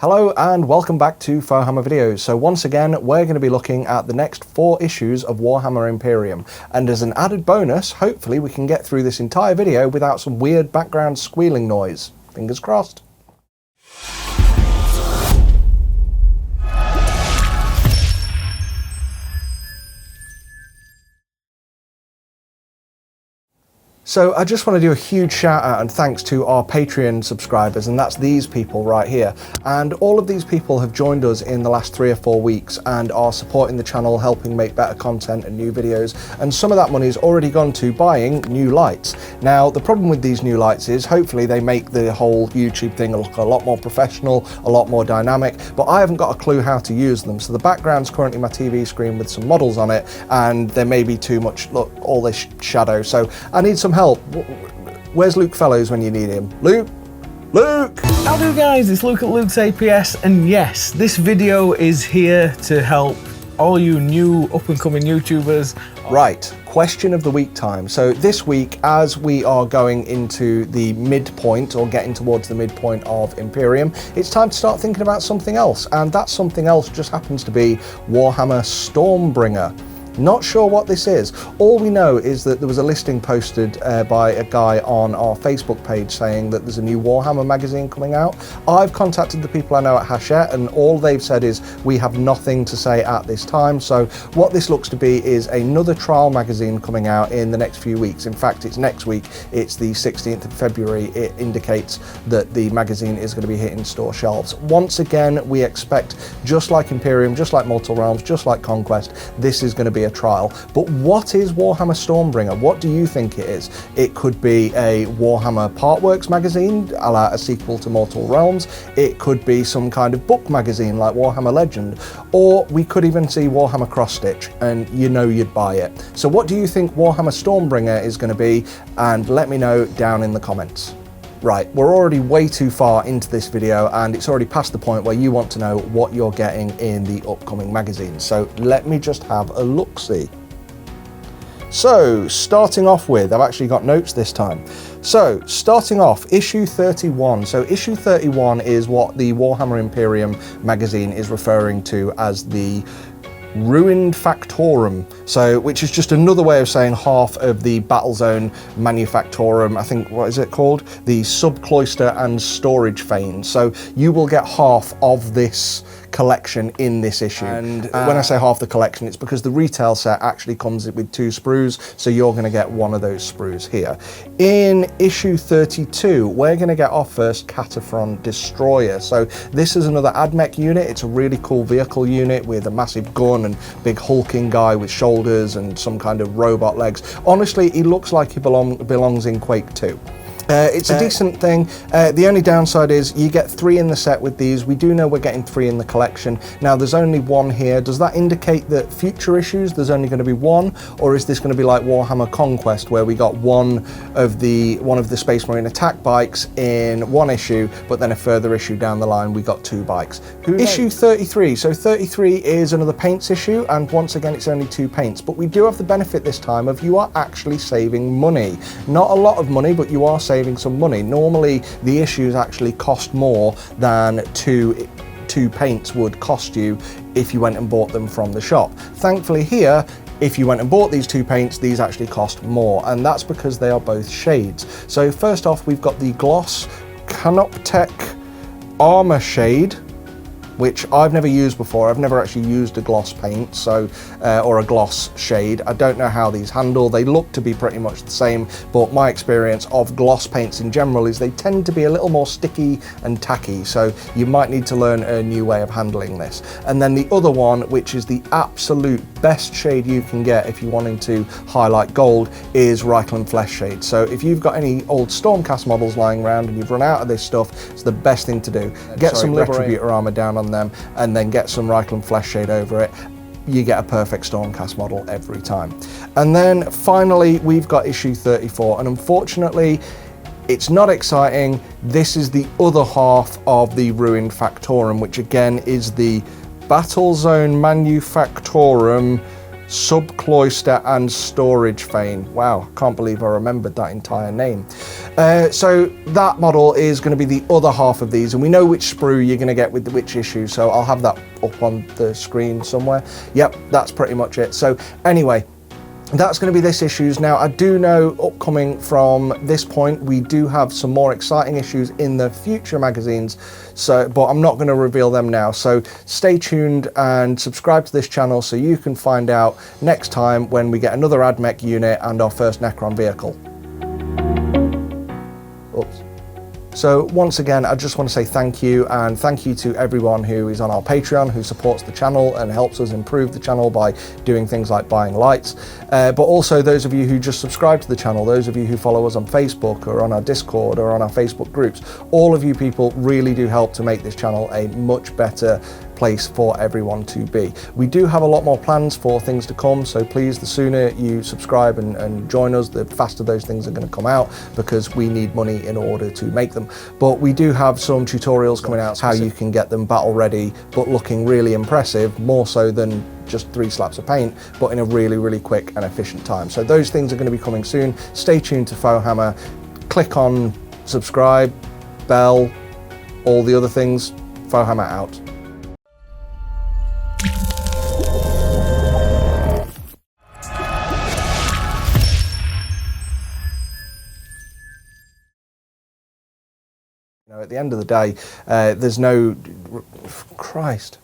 Hello and welcome back to Warhammer videos. So once again, we're going to be looking at the next 4 issues of Warhammer Imperium. And as an added bonus, hopefully we can get through this entire video without some weird background squealing noise. Fingers crossed. So I just want to do a huge shout out and thanks to our Patreon subscribers, and that's these people right here. And all of these people have joined us in the last 3 or 4 weeks and are supporting the channel, helping make better content and new videos. And some of that money's already gone to buying new lights. Now, the problem with these new lights is hopefully they make the whole YouTube thing look a lot more professional, a lot more dynamic, but I haven't got a clue how to use them. So the background's currently my TV screen with some models on it, and there may be too much, look, all this shadow. So I need some help. Where's Luke Fellows when you need him? Luke? How do guys, it's Luke at Luke's APS, and yes, this video is here to help all you new up-and-coming YouTubers. Right, question of the week time. So this week, as we are going into the midpoint, or getting towards the midpoint of Imperium, it's time to start thinking about something else, and that something else just happens to be Warhammer Stormbringer. Not sure what this is. All we know is that there was a listing posted by a guy on our Facebook page saying that there's a new Warhammer magazine coming out. I've contacted the people I know at Hachette, and all they've said is we have nothing to say at this time. So what this looks to be is another trial magazine coming out in the next few weeks. In fact, it's next week. It's the 16th of February. It indicates that the magazine is going to be hitting store shelves. Once again, we expect, just like Imperium, just like Mortal Realms, just like Conquest, this is going to be a trial. But what is Warhammer Stormbringer? What do you think it is? It could be a Warhammer Partworks magazine, a la a sequel to Mortal Realms. It could be some kind of book magazine like Warhammer Legend, or we could even see Warhammer Cross Stitch, and you know you'd buy it. So what do you think Warhammer Stormbringer is going to be? And let me know down in the comments. Right, we're already way too far into this video, and it's already past the point where you want to know what you're getting in the upcoming magazine. So let me just have a look-see. So starting off with, I've actually got notes this time. So starting off, issue 31. So issue 31 is what the Warhammer Imperium magazine is referring to as the Ruined Factorum, so which is just another way of saying half of the Battlezone Manufactorum. I think, what is it called? The Subcloister and Storage Fane. So you will get half of this collection in this issue. And when I say half the collection, it's because the retail set actually comes with 2 sprues, so you're going to get one of those sprues here. In issue 32, we're going to get our first Cataphrone Destroyer. So this is another AdMech unit. It's a really cool vehicle unit with a massive gun and big hulking guy with shoulders and some kind of robot legs. Honestly, he looks like he belongs in Quake 2. It's a decent thing. The only downside is you get 3 in the set with these. We do know we're getting 3 in the collection. Now there's only 1 here. Does that indicate that future issues there's only going to be 1, or is this going to be like Warhammer Conquest where we got one of the Space Marine attack bikes in 1 issue, but then a further issue down the line we got 2 bikes? Issue 33. So 33 is another paints issue, and once again it's only 2 paints, but we do have the benefit this time of you are actually saving money. Not a lot of money, but you are saving some money. Normally the issues actually cost more than two paints would cost you if you went and bought them from the shop. Thankfully here, if you went and bought these 2 paints, these actually cost more, and that's because they are both shades. So first off, we've got the Gloss Canoptech Armor Shade, which I've never used before. I've never actually used a gloss paint, so or a gloss shade. I don't know how these handle. They look to be pretty much the same, but my experience of gloss paints in general is they tend to be a little more sticky and tacky, so you might need to learn a new way of handling this. And then the other one, which is the absolute best shade you can get if you're wanting to highlight gold, is Reikland Flesh Shade. So if you've got any old Stormcast models lying around and you've run out of this stuff, it's the best thing to do. Get some Retributor armor down on them, and then get some Reikland Flesh Shade over it. You get a perfect Stormcast model every time. And then finally we've got issue 34, and unfortunately it's not exciting. This is the other half of the Ruined Factorum, which again is the Battlezone Manufactorum Subcloister and Storage Fane. Wow, can't believe I remembered that entire name. So that model is going to be the other half of these, and we know which sprue you're going to get with which issue, so I'll have that up on the screen somewhere. Yep, that's pretty much it. So anyway, that's going to be this issues. Now, I do know upcoming from this point, we do have some more exciting issues in the future magazines, but I'm not going to reveal them now. So stay tuned and subscribe to this channel so you can find out next time when we get another AdMech unit and our first Necron vehicle. Oops. So once again, I just want to say thank you, and thank you to everyone who is on our Patreon, who supports the channel and helps us improve the channel by doing things like buying lights. But also those of you who just subscribe to the channel, those of you who follow us on Facebook or on our Discord or on our Facebook groups, all of you people really do help to make this channel a much better place for everyone to be. We do have a lot more plans for things to come, so please, the sooner you subscribe and join us, the faster those things are going to come out, because we need money in order to make them. But we do have some tutorials coming out how you can get them battle ready but looking really impressive, more so than just 3 slaps of paint, but in a really, really quick and efficient time. So those things are going to be coming soon. Stay tuned to Warhammer. Click on subscribe, bell, all the other things. Warhammer out. At the end of the day, there's no... Christ.